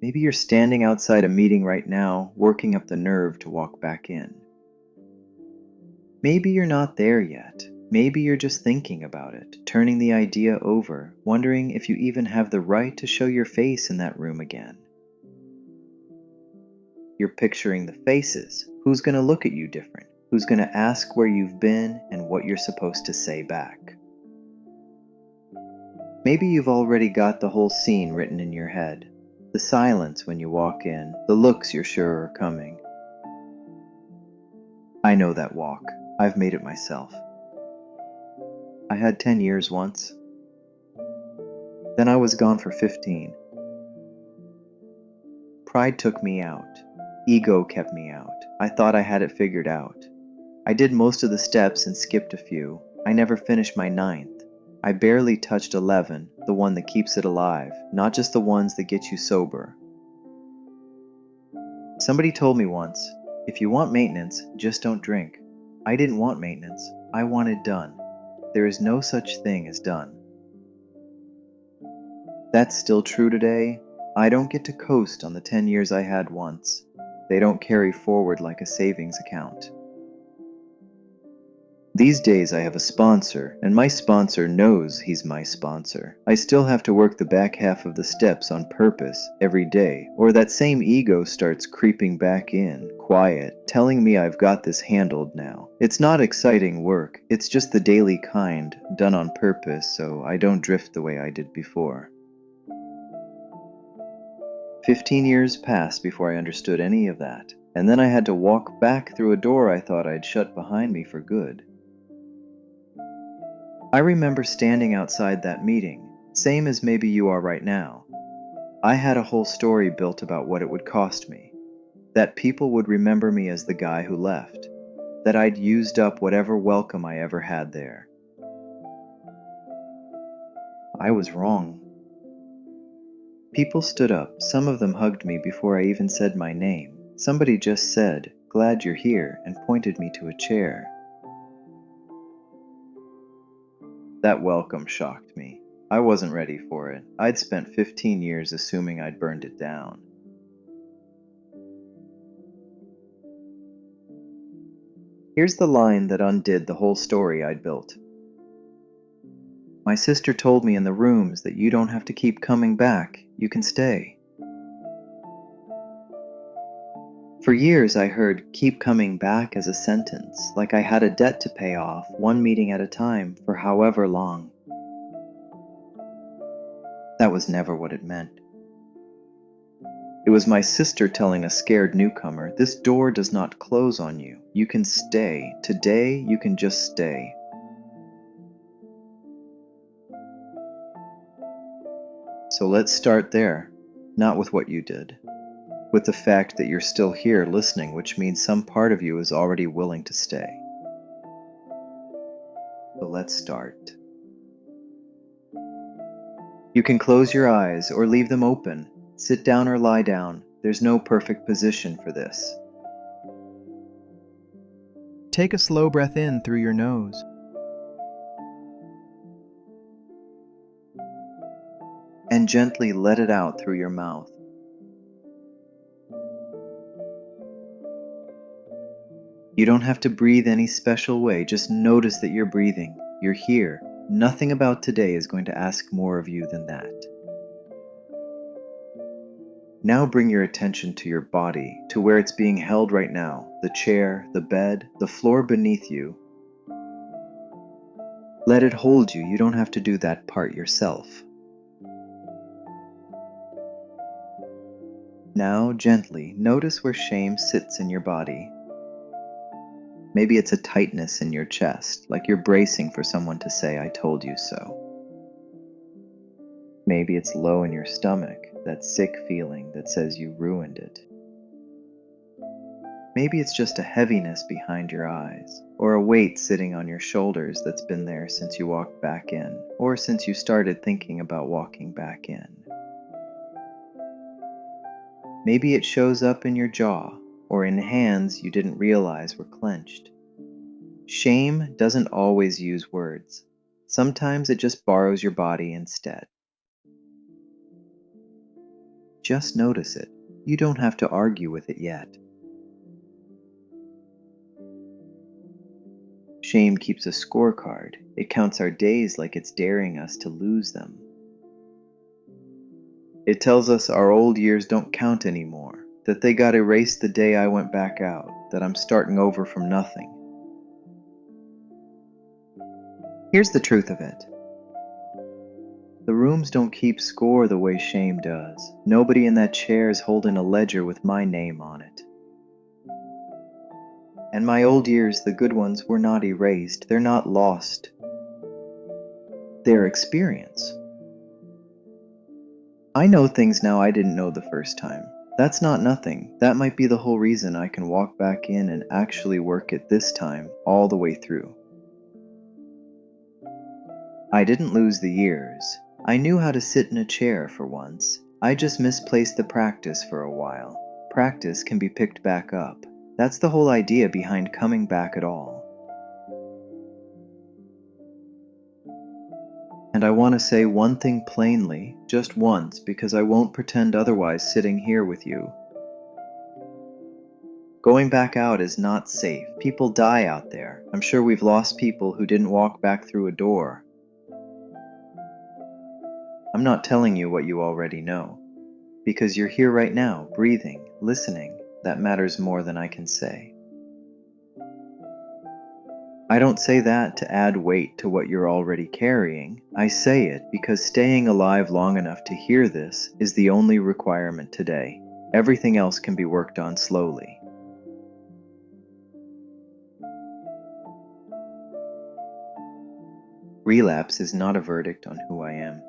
Maybe you're standing outside a meeting right now, working up the nerve to walk back in. Maybe you're not there yet. Maybe you're just thinking about it, turning the idea over, wondering if you even have the right to show your face in that room again. You're picturing the faces. Who's going to look at you different? Who's going to ask where you've been and what you're supposed to say back? Maybe you've already got the whole scene written in your head. The silence when you walk in, the looks you're sure are coming. I know that walk. I've made it myself. I had 10 years once. Then I was gone for 15. Pride took me out. Ego kept me out. I thought I had it figured out. I did most of the steps and skipped a few. I never finished my 9th. I barely touched 11, the one that keeps it alive, not just the ones that get you sober. Somebody told me once, if you want maintenance, just don't drink. I didn't want maintenance. I wanted done. There is no such thing as done. That's still true today. I don't get to coast on the 10 years I had once. They don't carry forward like a savings account. These days I have a sponsor, and my sponsor knows he's my sponsor. I still have to work the back half of the steps on purpose every day, or that same ego starts creeping back in, quiet, telling me I've got this handled now. It's not exciting work, it's just the daily kind, done on purpose so I don't drift the way I did before. 15 years passed before I understood any of that, and then I had to walk back through a door I thought I'd shut behind me for good. I remember standing outside that meeting, same as maybe you are right now. I had a whole story built about what it would cost me, that people would remember me as the guy who left, that I'd used up whatever welcome I ever had there. I was wrong. People stood up, some of them hugged me before I even said my name. Somebody just said, "Glad you're here," and pointed me to a chair. That welcome shocked me. I wasn't ready for it. I'd spent 15 years assuming I'd burned it down. Here's the line that undid the whole story I'd built. My sister told me in the rooms that you don't have to keep coming back, you can stay. For years I heard "keep coming back" as a sentence, like I had a debt to pay off, one meeting at a time, for however long. That was never what it meant. It was my sister telling a scared newcomer, "This door does not close on you. You can stay. Today, you can just stay." So let's start there, not with what you did, with the fact that you're still here listening, which means some part of you is already willing to stay. So let's start. You can close your eyes or leave them open. Sit down or lie down. There's no perfect position for this. Take a slow breath in through your nose. And gently let it out through your mouth. You don't have to breathe any special way, just notice that you're breathing. You're here. Nothing about today is going to ask more of you than that. Now bring your attention to your body, to where it's being held right now, the chair, the bed, the floor beneath you. Let it hold you, you don't have to do that part yourself. Now, gently, notice where shame sits in your body. Maybe it's a tightness in your chest, like you're bracing for someone to say, "I told you so." Maybe it's low in your stomach, that sick feeling that says you ruined it. Maybe it's just a heaviness behind your eyes, or a weight sitting on your shoulders that's been there since you walked back in, or since you started thinking about walking back in. Maybe it shows up in your jaw, or in hands you didn't realize were clenched. Shame doesn't always use words. Sometimes it just borrows your body instead. Just notice it. You don't have to argue with it yet. Shame keeps a scorecard. It counts our days like it's daring us to lose them. It tells us our old years don't count anymore, that they got erased the day I went back out, that I'm starting over from nothing. Here's the truth of it. The rooms don't keep score the way shame does. Nobody in that chair is holding a ledger with my name on it. And my old years, the good ones, were not erased. They're not lost. They're experience. I know things now I didn't know the first time. That's not nothing. That might be the whole reason I can walk back in and actually work it this time, all the way through. I didn't lose the years. I knew how to sit in a chair for once. I just misplaced the practice for a while. Practice can be picked back up. That's the whole idea behind coming back at all. And I want to say one thing plainly, just once, because I won't pretend otherwise sitting here with you. Going back out is not safe. People die out there. I'm sure we've lost people who didn't walk back through a door. I'm not telling you what you already know, because you're here right now, breathing, listening. That matters more than I can say. I don't say that to add weight to what you're already carrying. I say it because staying alive long enough to hear this is the only requirement today. Everything else can be worked on slowly. Relapse is not a verdict on who I am.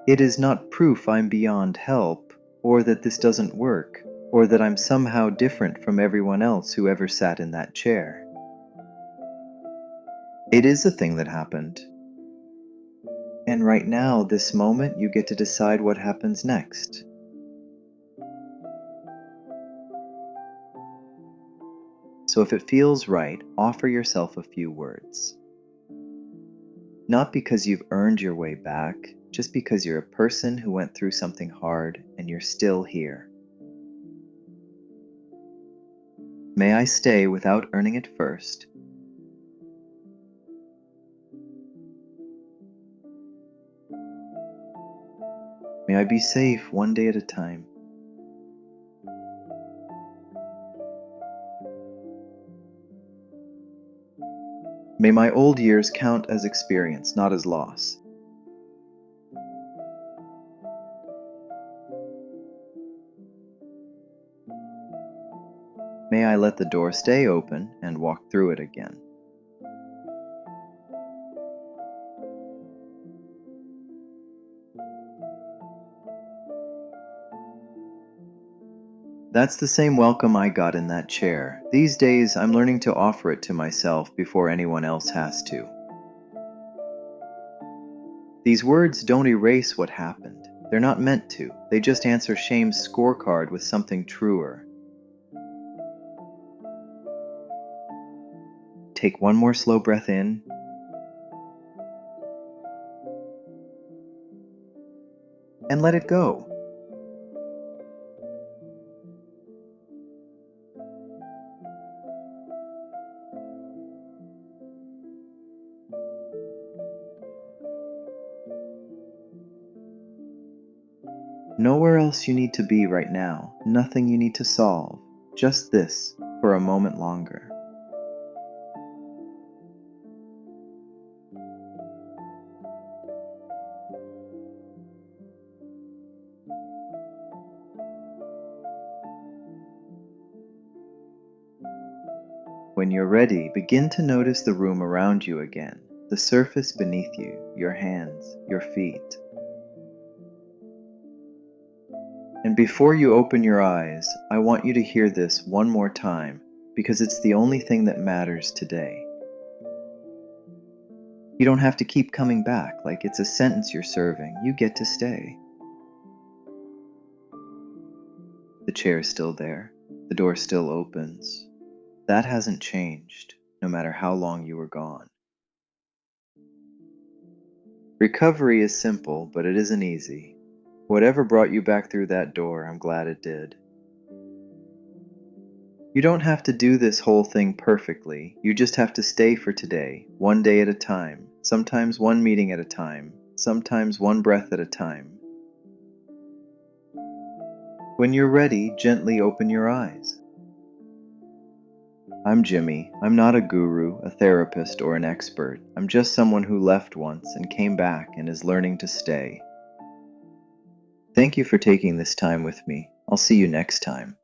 It is not proof I'm beyond help, or that this doesn't work, or that I'm somehow different from everyone else who ever sat in that chair. It is a thing that happened. And right now, this moment, you get to decide what happens next. So if it feels right, offer yourself a few words. Not because you've earned your way back, just because you're a person who went through something hard and you're still here. May I stay without earning it first? May I be safe one day at a time? May my old years count as experience, not as loss. May I let the door stay open and walk through it again. That's the same welcome I got in that chair. These days, I'm learning to offer it to myself before anyone else has to. These words don't erase what happened. They're not meant to. They just answer shame's scorecard with something truer. Take one more slow breath in. And let it go. Nowhere else you need to be right now. Nothing you need to solve. Just this, for a moment longer. When you're ready, begin to notice the room around you again, the surface beneath you, your hands, your feet. And before you open your eyes, I want you to hear this one more time, because it's the only thing that matters today. You don't have to keep coming back like it's a sentence you're serving. You get to stay. The chair is still there. The door still opens. That hasn't changed, no matter how long you were gone. Recovery is simple, but it isn't easy. Whatever brought you back through that door, I'm glad it did. You don't have to do this whole thing perfectly. You just have to stay for today, one day at a time, sometimes one meeting at a time, sometimes one breath at a time. When you're ready, gently open your eyes. I'm Jimmy. I'm not a guru, a therapist, or an expert. I'm just someone who left once and came back and is learning to stay. Thank you for taking this time with me. I'll see you next time.